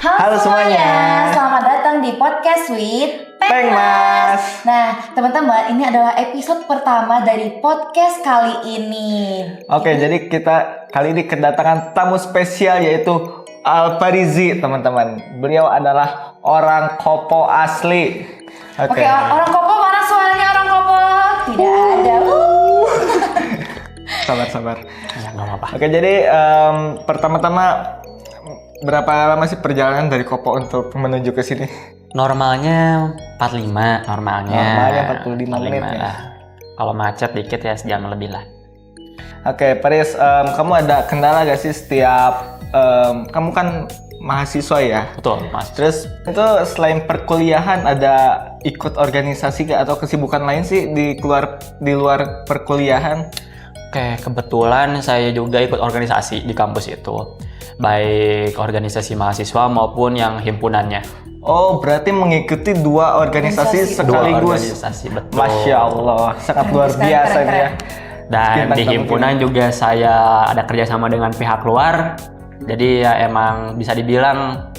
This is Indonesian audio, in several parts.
Halo semuanya, selamat datang di podcast with Pengmas. Nah, teman-teman, ini adalah episode pertama dari podcast kali ini. Oke, jadi kita kali ini kedatangan tamu spesial yaitu Alfarizi, teman-teman. Beliau adalah orang Kopo asli. Oke, orang Kopo, mana suaranya orang Kopo? Tidak ada. Sabar. Ya, nggak apa-apa. Oke, jadi pertama-tama berapa lama sih perjalanan dari Kopo untuk menuju ke sini? Normalnya 45, Normalnya 45 menit ya. lah. Kalau macet dikit ya sejam lebih lah. Oke, Paris, kamu ada kendala gak sih setiap kamu kan mahasiswa ya? Betul, Mas. Terus itu selain perkuliahan ada ikut organisasi gak atau kesibukan lain sih di luar perkuliahan? Oke, kebetulan saya juga ikut organisasi di kampus itu. Baik organisasi mahasiswa maupun yang himpunannya. Oh, berarti mengikuti dua organisasi sekaligus. Dua organisasi, betul. Masya Allah, sangat luar biasa keren. ya. Dan Bintang di tamu himpunan juga saya ada kerjasama dengan pihak luar. Jadi ya emang bisa dibilang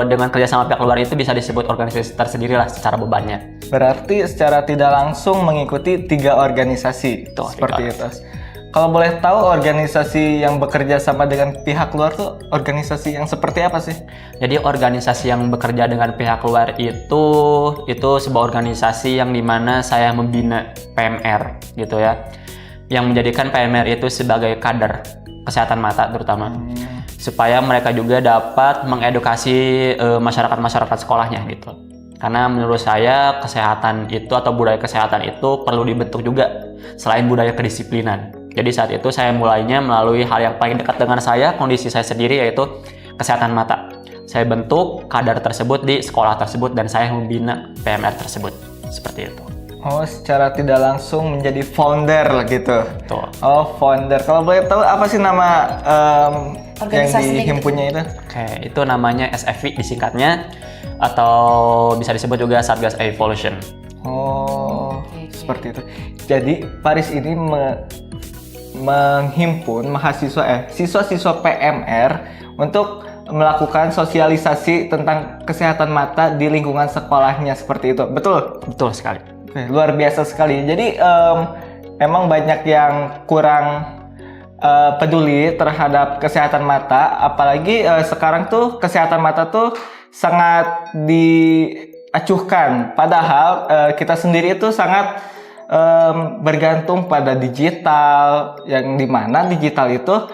dengan kerjasama pihak luar itu bisa disebut organisasi tersendiri lah secara bebannya. Berarti secara tidak langsung mengikuti 3 organisasi. Betul, seperti 3. itu. Kalau boleh tahu organisasi yang bekerja sama dengan pihak luar tuh organisasi yang seperti apa sih? Jadi organisasi yang bekerja dengan pihak luar itu sebuah organisasi yang dimana saya membina PMR gitu ya, yang menjadikan PMR itu sebagai kader kesehatan mata terutama, supaya mereka juga dapat mengedukasi masyarakat sekolahnya gitu. Karena menurut saya kesehatan itu atau budaya kesehatan itu perlu dibentuk juga selain budaya kedisiplinan. Jadi saat itu saya mulainya melalui hal yang paling dekat dengan saya, kondisi saya sendiri, yaitu kesehatan mata. Saya bentuk kadar tersebut di sekolah tersebut dan saya membina PMR tersebut. Seperti itu. Oh, secara tidak langsung menjadi founder lah gitu. Betul. Oh, founder. Kalau boleh tahu apa sih nama yang Organisasi dihimpunnya itu? Oke, itu namanya SFV disingkatnya, atau bisa disebut juga Satgas Evolution. Oh, seperti itu. Jadi Paris ini menghimpun siswa-siswa PMR untuk melakukan sosialisasi tentang kesehatan mata di lingkungan sekolahnya, seperti itu. Betul? Betul sekali. Luar biasa sekali. Jadi memang banyak yang kurang peduli terhadap kesehatan mata, apalagi sekarang tuh kesehatan mata tuh sangat diacuhkan. Padahal kita sendiri itu sangat bergantung pada digital, yang dimana digital itu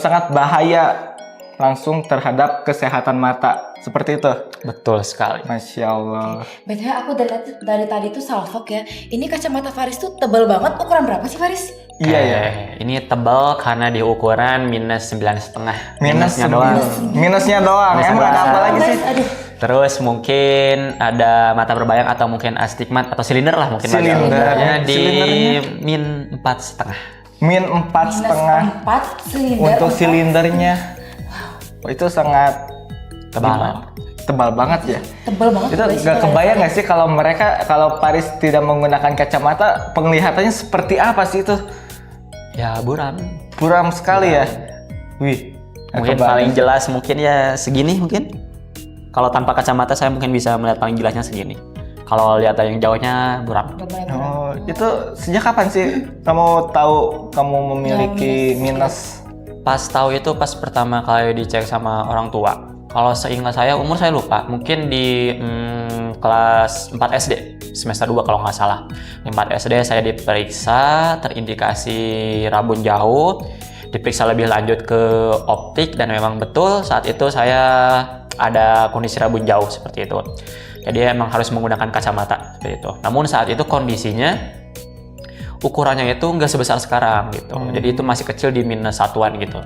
sangat bahaya langsung terhadap kesehatan mata, seperti itu. Betul sekali. Masya Allah. BTW aku dari tadi tuh salfok ya. Ini kacamata Faris tuh tebal banget. Ukuran berapa sih Faris? Iya ya. Ini tebal karena di ukuran -9,5. Minusnya doang. Minusnya doang. Emang ada apa lagi sih? Aduh. Terus mungkin ada mata berbayang atau mungkin astigmat atau silinder lah mungkin. Silinder. Di Silindernya? -4,5. -4,5 silinder. untuk silindernya. Oh, itu sangat tebal banget ya. Tebal banget. Itu gak kebayang nggak sih kalau Paris tidak menggunakan kacamata, penglihatannya seperti apa sih itu? Ya buram. Buram sekali ya. Wih. nggak Mungkin kebayang. paling jelas mungkin ya segini mungkin. Kalau tanpa kacamata saya mungkin bisa melihat paling jelasnya segini. Kalau lihat dari yang jauhnya buram. Oh, itu sejak kapan sih kamu tahu kamu memiliki minus? Pas tahu itu pas pertama kali dicek sama orang tua. Kalau seingat saya, umur saya lupa. Mungkin di kelas 4 SD, semester 2 kalau nggak salah. Di 4 SD saya diperiksa, terindikasi rabun jauh. Diperiksa lebih lanjut ke optik dan memang betul saat itu saya ada kondisi rabun jauh seperti itu. Jadi emang harus menggunakan kacamata seperti itu. Namun saat itu kondisinya ukurannya itu nggak sebesar sekarang gitu. Jadi itu masih kecil di -1-an gitu.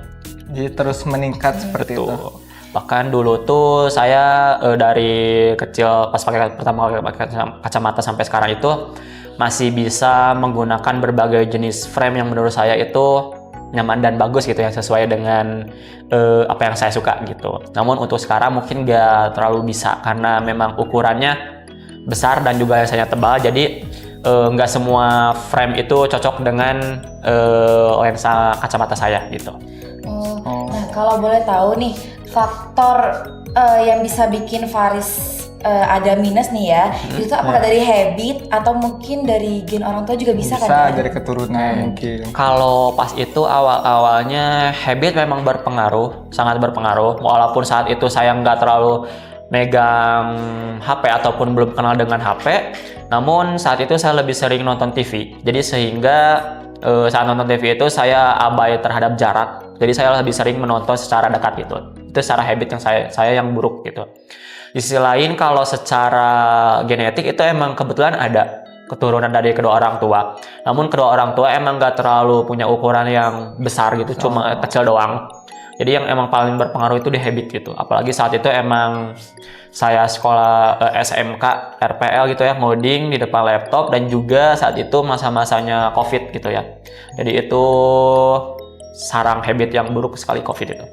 Jadi terus meningkat seperti itu. Bahkan dulu tuh saya dari kecil pas pertama kali pakai kacamata sampai sekarang itu masih bisa menggunakan berbagai jenis frame yang menurut saya itu nyaman dan bagus gitu, yang sesuai dengan apa yang saya suka gitu. Namun untuk sekarang mungkin nggak terlalu bisa karena memang ukurannya besar dan juga lensanya tebal, jadi nggak semua frame itu cocok dengan lensa kacamata saya gitu. Nah, kalau boleh tahu nih, faktor yang bisa bikin Faris ada minus nih ya, itu apakah dari habit atau mungkin dari gen orang tua juga bisa kan? Bisa Ya? dari keturunan mungkin. Kalau pas itu awal-awalnya habit memang berpengaruh, sangat berpengaruh. Walaupun saat itu saya nggak terlalu megang HP ataupun belum kenal dengan HP, namun saat itu saya lebih sering nonton TV. Jadi sehingga saat nonton TV itu saya abai terhadap jarak. Jadi saya lebih sering menonton secara dekat gitu. Itu secara habit yang saya yang buruk gitu. Di sisi lain kalau secara genetik itu emang kebetulan ada keturunan dari kedua orang tua. Namun kedua orang tua emang nggak terlalu punya ukuran yang besar gitu, cuma kecil doang. Jadi yang emang paling berpengaruh itu di habit gitu. Apalagi saat itu emang saya sekolah SMK, RPL gitu ya, ngoding di depan laptop, dan juga saat itu masa-masanya COVID gitu ya. Jadi itu sarang habit yang buruk sekali COVID itu.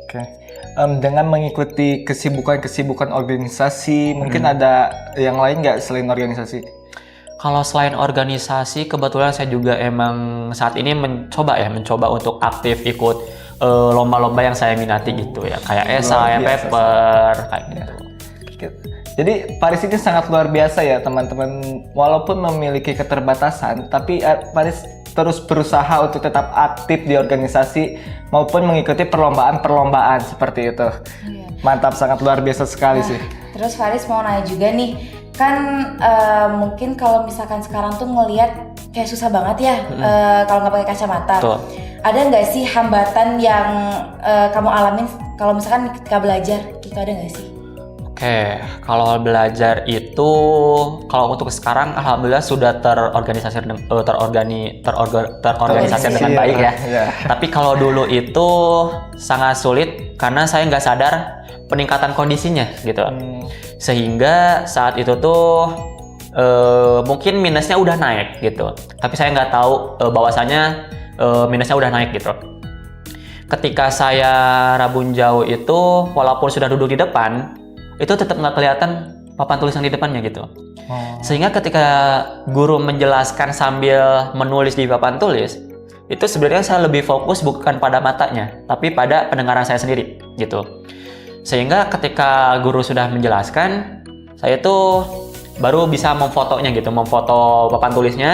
Oke. Dengan mengikuti kesibukan organisasi, mungkin ada yang lain nggak selain organisasi? Kalau selain organisasi, kebetulan saya juga emang saat ini mencoba untuk aktif ikut lomba-lomba yang saya minati gitu ya, kayak esai, paper, kayak gitu. Jadi Faris ini sangat luar biasa ya teman-teman. Walaupun memiliki keterbatasan, tapi Faris terus berusaha untuk tetap aktif di organisasi maupun mengikuti perlombaan-perlombaan seperti itu. Mantap, sangat luar biasa sekali sih. Terus Faris mau nanya juga nih, kan mungkin kalau misalkan sekarang tuh ngelihat kayak susah banget ya kalau nggak pakai kacamata. Betul. Ada nggak sih hambatan yang kamu alamin kalau misalkan ketika belajar itu, ada nggak sih? Oke, kalau belajar itu, kalau untuk sekarang alhamdulillah sudah terorganisasi dengan baik ya. Tapi kalau dulu itu sangat sulit karena saya nggak sadar peningkatan kondisinya gitu. Sehingga saat itu tuh mungkin minusnya udah naik gitu. Tapi saya nggak tahu bahwasanya minusnya udah naik gitu. Ketika saya rabun jauh itu, walaupun sudah duduk di depan, itu tetap nggak kelihatan papan tulisan di depannya gitu. Sehingga ketika guru menjelaskan sambil menulis di papan tulis, itu sebenarnya saya lebih fokus bukan pada matanya, tapi pada pendengaran saya sendiri gitu. Sehingga ketika guru sudah menjelaskan, saya tuh baru bisa memfotonya gitu, memfoto papan tulisnya.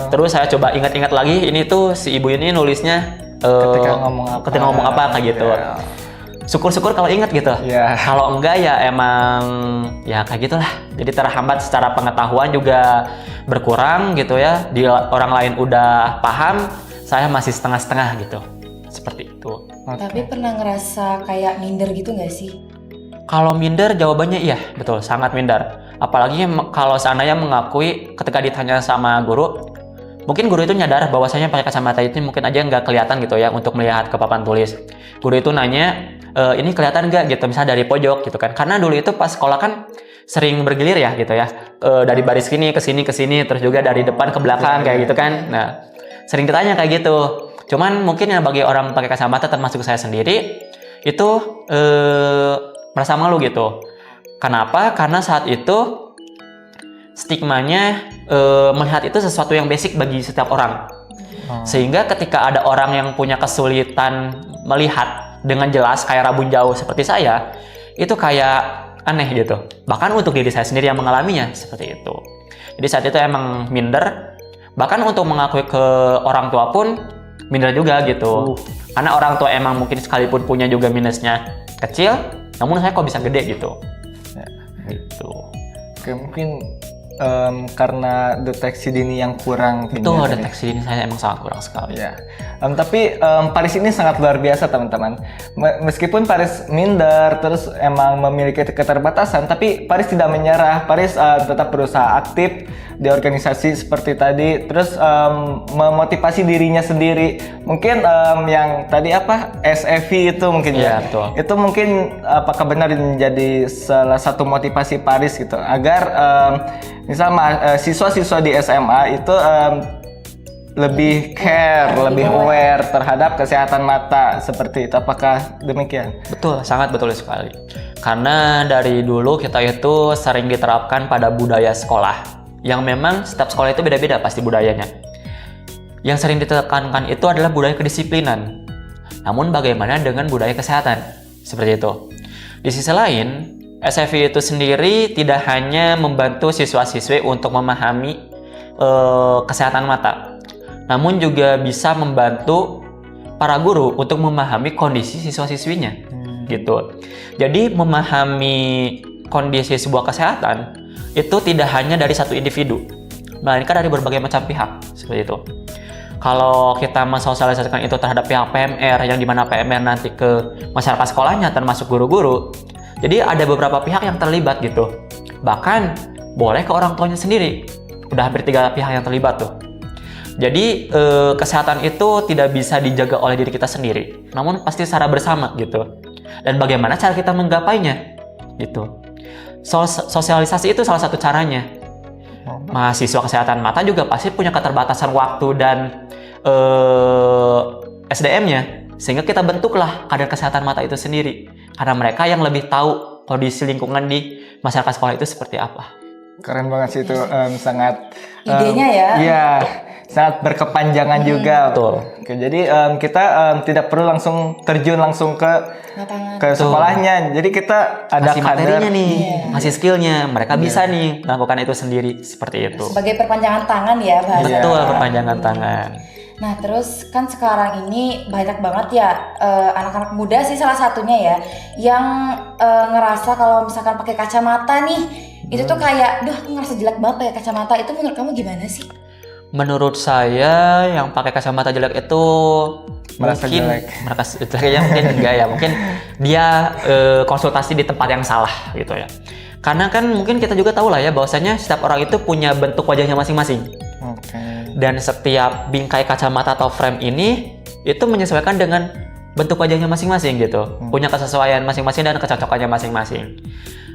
Terus saya coba ingat-ingat lagi, ini tuh si ibu ini nulisnya ketika ngomong apa kayak gitu. Syukur-syukur kalau ingat gitu. Kalau enggak ya emang ya kayak gitulah. Jadi terhambat secara pengetahuan juga berkurang gitu ya. Di orang lain udah paham, saya masih setengah-setengah gitu. Seperti itu. Tapi pernah ngerasa kayak minder gitu nggak sih? Kalau minder jawabannya iya, betul, sangat minder. Apalagi kalau seandainya mengakui ketika ditanya sama guru, mungkin guru itu nyadar bahwasanya pakai kacamata itu mungkin aja nggak kelihatan gitu ya untuk melihat ke papan tulis. Guru itu nanya, ini kelihatan nggak gitu, misalnya dari pojok gitu kan. Karena dulu itu pas sekolah kan sering bergilir ya gitu ya, dari baris sini ke sini, terus juga dari depan ke belakang kayak gitu kan. Nah, sering ditanya kayak gitu. Cuman mungkin yang bagi orang pakai kacamata termasuk saya sendiri, itu merasa malu gitu. Kenapa? Karena saat itu stigmanya melihat itu sesuatu yang basic bagi setiap orang. Sehingga ketika ada orang yang punya kesulitan melihat dengan jelas kayak rabun jauh seperti saya, itu kayak aneh gitu. Bahkan untuk diri saya sendiri yang mengalaminya seperti itu. Jadi saat itu emang minder. Bahkan untuk mengakui ke orang tua pun minder juga gitu. Karena orang tua emang mungkin sekalipun punya juga minusnya kecil, namun saya kok bisa gede gitu. Gitu. Oke, mungkin karena deteksi dini yang kurang. Betul, deteksi dini saya emang sangat kurang sekali. Ya. Tapi Faris ini sangat luar biasa teman-teman. Meskipun Faris minder, terus emang memiliki keterbatasan, tapi Faris tidak menyerah. Faris tetap berusaha aktif di organisasi seperti tadi, terus memotivasi dirinya sendiri. Mungkin yang tadi apa SEV itu mungkin ya. Betul. Itu mungkin apakah benar menjadi salah satu motivasi Faris gitu agar misal siswa-siswa di SMA itu lebih care, lebih aware terhadap kesehatan mata seperti itu. Apakah demikian? Betul, sangat betul sekali. Karena dari dulu kita itu sering diterapkan pada budaya sekolah, yang memang setiap sekolah itu beda-beda pasti budayanya. Yang sering ditekankan itu adalah budaya kedisiplinan. Namun bagaimana dengan budaya kesehatan? Seperti itu. Di sisi lain, SFI itu sendiri tidak hanya membantu siswa-siswi untuk memahami kesehatan mata, namun juga bisa membantu para guru untuk memahami kondisi siswa-siswinya, gitu. Jadi memahami kondisi sebuah kesehatan itu tidak hanya dari satu individu, melainkan dari berbagai macam pihak, seperti itu. Kalau kita mensosialisasikan itu terhadap pihak PMR, yang dimana PMR nanti ke masyarakat sekolahnya, termasuk guru-guru, jadi ada beberapa pihak yang terlibat gitu. Bahkan boleh ke orang tuanya sendiri. Udah hampir 3 pihak yang terlibat tuh. Jadi kesehatan itu tidak bisa dijaga oleh diri kita sendiri, namun pasti secara bersama gitu. Dan bagaimana cara kita menggapainya gitu. Sosialisasi itu salah satu caranya. Mahasiswa kesehatan mata juga pasti punya keterbatasan waktu dan SDM-nya, sehingga kita bentuklah kader kesehatan mata itu sendiri, karena mereka yang lebih tahu kondisi lingkungan di masyarakat sekolah itu seperti apa. Keren banget sih itu, sangat Idenya ya. Iya, sangat berkepanjangan juga. Betul. Oke, jadi kita tidak perlu langsung terjun langsung ke Lapangan. sekolahnya. Jadi kita ada Masih kader. materinya nih, masih skillnya, mereka bisa nih melakukan itu sendiri, seperti itu. Sebagai perpanjangan tangan ya bahasa. Betul, perpanjangan tangan. Nah terus kan sekarang ini banyak banget ya anak-anak muda sih salah satunya ya yang ngerasa kalau misalkan pakai kacamata nih itu tuh kayak, duh aku ngerasa jelek banget pakai kacamata. Itu menurut kamu gimana sih? Menurut saya yang pakai kacamata jelek itu Merasa mungkin jelek. jeleknya mungkin enggak ya, mungkin dia konsultasi di tempat yang salah gitu ya. Karena kan mungkin kita juga tahu lah ya bahwasanya setiap orang itu punya bentuk wajahnya masing-masing. Oke. Dan setiap bingkai kacamata atau frame ini itu menyesuaikan dengan bentuk wajahnya masing-masing gitu. Punya kesesuaian masing-masing dan kecocokannya masing-masing.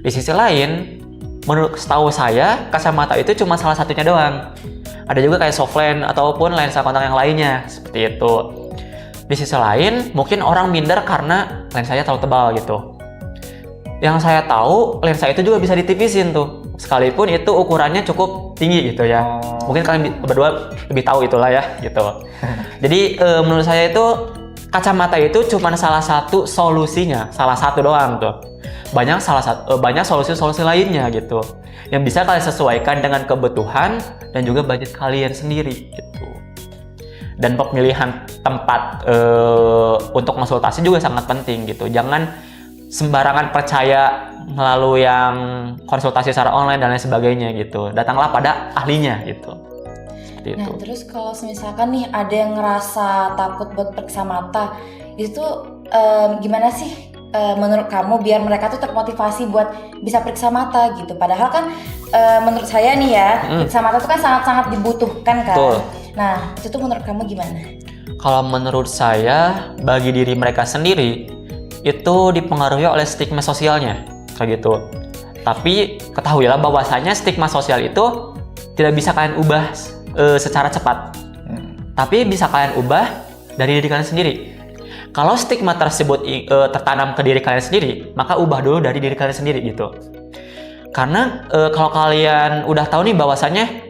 Di sisi lain, menurut setahu saya, kacamata itu cuma salah satunya doang. Ada juga kayak soft lens ataupun lensa kontak yang lainnya, seperti itu. Di sisi lain, mungkin orang minder karena lensanya terlalu tebal gitu. Yang saya tahu, lensa itu juga bisa ditipisin tuh. Sekalipun itu ukurannya cukup tinggi gitu ya. Mungkin kalian berdua lebih tahu itulah ya gitu. Jadi menurut saya itu kacamata itu cuma salah satu solusinya, salah satu doang tuh. Banyak solusi-solusi lainnya gitu. Yang bisa kalian sesuaikan dengan kebutuhan dan juga budget kalian sendiri gitu. Dan pemilihan tempat untuk konsultasi juga sangat penting gitu. Jangan sembarangan percaya melalui yang konsultasi secara online dan lain sebagainya gitu. Datanglah pada ahlinya gitu. Seperti itu. Nah terus kalau misalkan nih ada yang ngerasa takut buat periksa mata, itu gimana sih menurut kamu biar mereka tuh termotivasi buat bisa periksa mata gitu? Padahal kan menurut saya nih ya, periksa mata tuh kan sangat-sangat dibutuhkan kan. Betul. Nah itu tuh menurut kamu gimana? Kalau menurut saya, bagi diri mereka sendiri itu dipengaruhi oleh stigma sosialnya, kayak gitu. Tapi ketahuilah bahwasanya stigma sosial itu tidak bisa kalian ubah secara cepat. Tapi bisa kalian ubah dari diri kalian sendiri. Kalau stigma tersebut tertanam ke diri kalian sendiri, maka ubah dulu dari diri kalian sendiri gitu. Karena kalau kalian udah tahu nih bahwasanya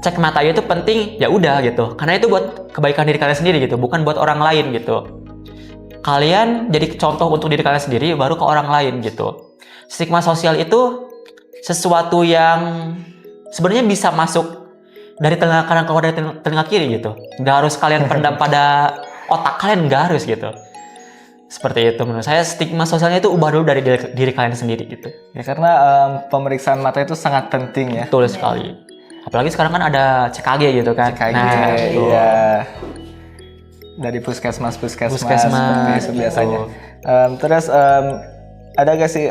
cek mata itu penting, ya udah gitu. Karena itu buat kebaikan diri kalian sendiri gitu, bukan buat orang lain gitu. Kalian jadi contoh untuk diri kalian sendiri, baru ke orang lain gitu. Stigma sosial itu sesuatu yang sebenarnya bisa masuk dari telinga kanan keluar dari telinga kiri gitu. Nggak harus kalian pendam pada otak kalian, nggak harus gitu. Seperti itu menurut saya, stigma sosialnya itu ubah dulu dari diri kalian sendiri gitu. Ya karena pemeriksaan mata itu sangat penting ya. Betul sekali. Apalagi sekarang kan ada CKG gitu kan. CKG, betul. iya. Dari puskesmas seperti itu biasanya. Terus ada gak sih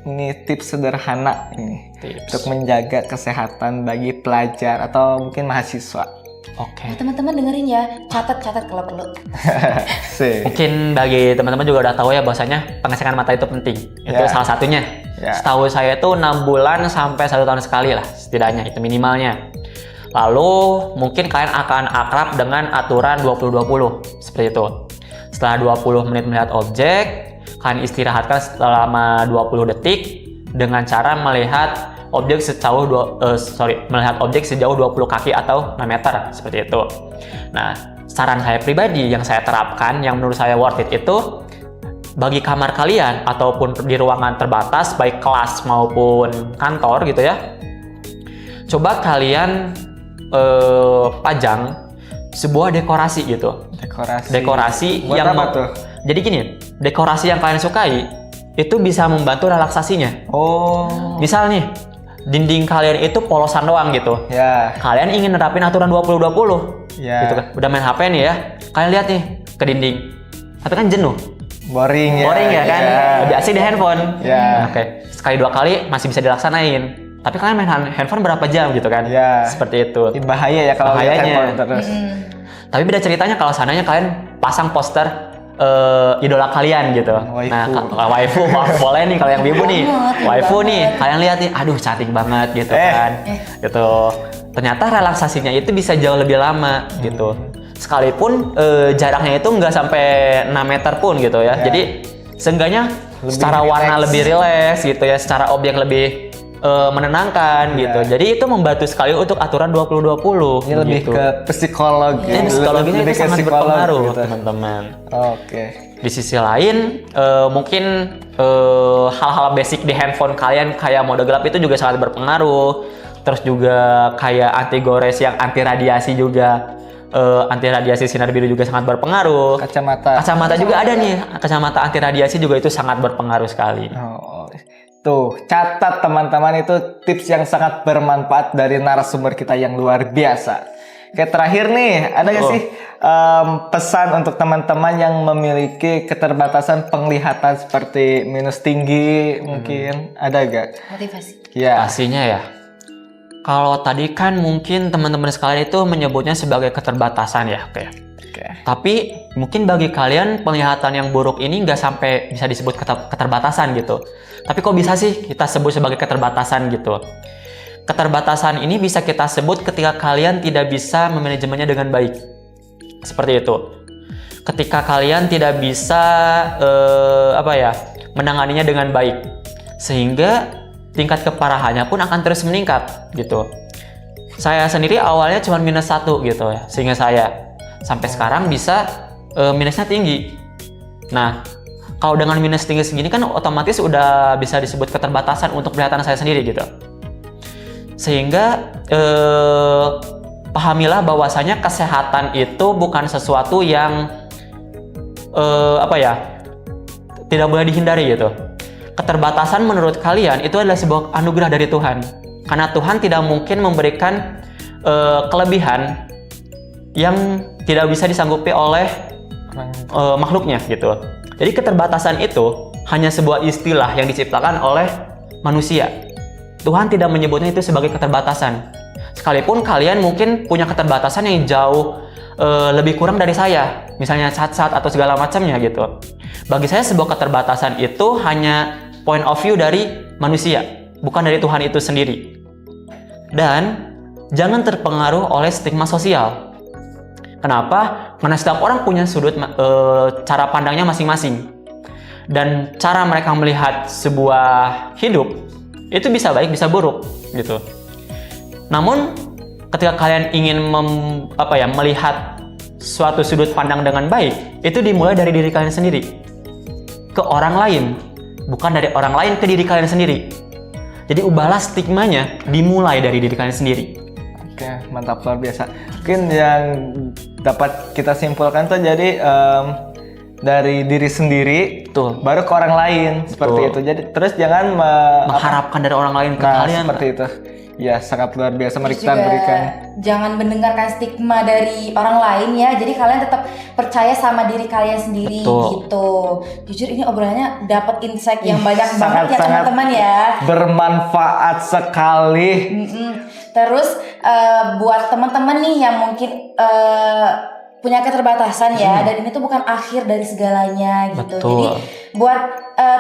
ini tips sederhana ini untuk menjaga kesehatan bagi pelajar atau mungkin mahasiswa? Oke. Nah, teman-teman dengerin ya, catat kalau perlu. Mungkin bagi teman-teman juga udah tahu ya bahwasanya pengecekan mata itu penting. Itu salah satunya. Setahu saya itu 6 bulan sampai 1 tahun sekali lah setidaknya, itu minimalnya. Lalu mungkin kalian akan akrab dengan aturan 20-20 seperti itu. Setelah 20 menit melihat objek, kalian istirahatkan selama 20 detik dengan cara melihat objek melihat objek sejauh 20 kaki atau 6 meter seperti itu. Nah, saran saya pribadi yang saya terapkan yang menurut saya worth it itu bagi kamar kalian ataupun di ruangan terbatas baik kelas maupun kantor gitu ya, coba kalian pajang sebuah dekorasi gitu. Dekorasi Buat yang apa tuh? Jadi gini, dekorasi yang kalian sukai itu bisa membantu relaksasinya. Oh. Misal nih, dinding kalian itu polosan doang gitu. Ya. Kalian ingin nerapin aturan 20-20. Ya. Gitu kan. Udah main HP nih ya. Kalian lihat nih ke dinding. Tapi kan jenuh. Boring ya. Boring ya kan? Lebih asik di handphone. Ya. Oke. Sekali 2 kali masih bisa dilaksanain. Tapi kalian main handphone berapa jam gitu kan? Ya. Seperti itu. Ini bahaya ya kalau lihat Bahayanya. handphone terus. Tapi beda ceritanya kalau sananya kalian pasang poster idola kalian gitu. Waifu. Nah, waifu boleh nih kalau yang wibu nih. Waifu banget. nih, kalian lihat nih, aduh cantik banget gitu kan. Gitu. Ternyata relaksasinya itu bisa jauh lebih lama gitu. Sekalipun jaraknya itu nggak sampai 6 meter pun gitu ya. Jadi seenggaknya secara warna lebih rileks gitu ya, secara objek lebih menenangkan gitu. Jadi itu membantu sekali untuk aturan 20-20. Ini lebih gitu. ke psikolog. Ini psikologinya itu sangat berpengaruh, teman-teman. Oke. Di sisi lain, mungkin hal-hal basic di handphone kalian kayak mode gelap itu juga sangat berpengaruh. Terus juga kayak anti gores yang anti radiasi juga, anti radiasi sinar biru juga sangat berpengaruh. Kacamata juga ada nih, kacamata anti radiasi juga itu sangat berpengaruh sekali. Oh, tuh catat teman-teman, itu tips yang sangat bermanfaat dari narasumber kita yang luar biasa. Oke, terakhir nih, ada nggak sih pesan untuk teman-teman yang memiliki keterbatasan penglihatan seperti minus tinggi mungkin, ada gak? Motivasi. Ya. Pastinya ya. Kalau tadi kan mungkin teman-teman sekalian itu menyebutnya sebagai keterbatasan ya, oke. Tapi mungkin bagi kalian penglihatan yang buruk ini nggak sampai bisa disebut keterbatasan gitu. Tapi kok bisa sih kita sebut sebagai keterbatasan gitu? Keterbatasan ini bisa kita sebut ketika kalian tidak bisa memanajemennya dengan baik. Seperti itu. Ketika kalian tidak bisa menanganinya dengan baik, sehingga tingkat keparahannya pun akan terus meningkat gitu. Saya sendiri awalnya cuma -1 gitu ya, sehingga saya sampai sekarang bisa minusnya tinggi. Nah, kalau dengan minus tinggi segini kan otomatis udah bisa disebut keterbatasan untuk penglihatan saya sendiri gitu. Sehingga pahamilah bahwasanya kesehatan itu bukan sesuatu yang tidak boleh dihindari gitu. Keterbatasan menurut kalian itu adalah sebuah anugerah dari Tuhan. Karena Tuhan tidak mungkin memberikan kelebihan yang tidak bisa disanggupi oleh makhluknya gitu. Jadi keterbatasan itu hanya sebuah istilah yang diciptakan oleh manusia. Tuhan tidak menyebutnya itu sebagai keterbatasan. Sekalipun kalian mungkin punya keterbatasan yang jauh lebih kurang dari saya, misalnya cacat atau segala macamnya gitu. Bagi saya sebuah keterbatasan itu hanya point of view dari manusia, bukan dari Tuhan itu sendiri. Dan jangan terpengaruh oleh stigma sosial. Kenapa? Karena setiap orang punya sudut cara pandangnya masing-masing. Dan cara mereka melihat sebuah hidup itu bisa baik, bisa buruk gitu. Namun ketika kalian ingin melihat suatu sudut pandang dengan baik, itu dimulai dari diri kalian sendiri ke orang lain, bukan dari orang lain ke diri kalian sendiri. Jadi ubahlah stigmanya dimulai dari diri kalian sendiri. Oke, mantap, luar biasa. Mungkin yang dapat kita simpulkan tuh jadi dari diri sendiri, baru ke orang lain, seperti itu. Jadi terus jangan mengharapkan dari orang lain ke kalian. Seperti itu. Ya, sangat luar biasa. Mari kita juga berikan. Jangan mendengarkan stigma dari orang lain ya. Jadi kalian tetap percaya sama diri kalian sendiri gitu. Jujur ini obrolannya dapat insight yang banyak banget ya teman-teman ya. Bermanfaat sekali. Terus buat teman-teman nih yang mungkin punya keterbatasan ya, dan ini tuh bukan akhir dari segalanya gitu. Jadi buat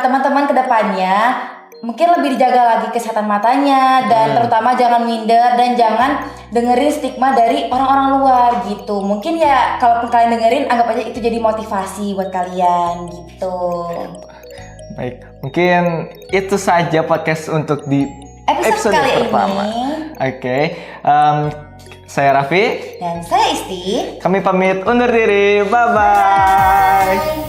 teman-teman kedepannya mungkin lebih dijaga lagi kesehatan matanya, dan terutama jangan minder dan jangan dengerin stigma dari orang-orang luar gitu. Mungkin ya kalaupun kalian dengerin, anggap aja itu jadi motivasi buat kalian gitu. Baik, mungkin itu saja podcast untuk di episode kali pertama. Oke. Saya Raffi dan saya Isti. Kami pamit undur diri. Bye-bye.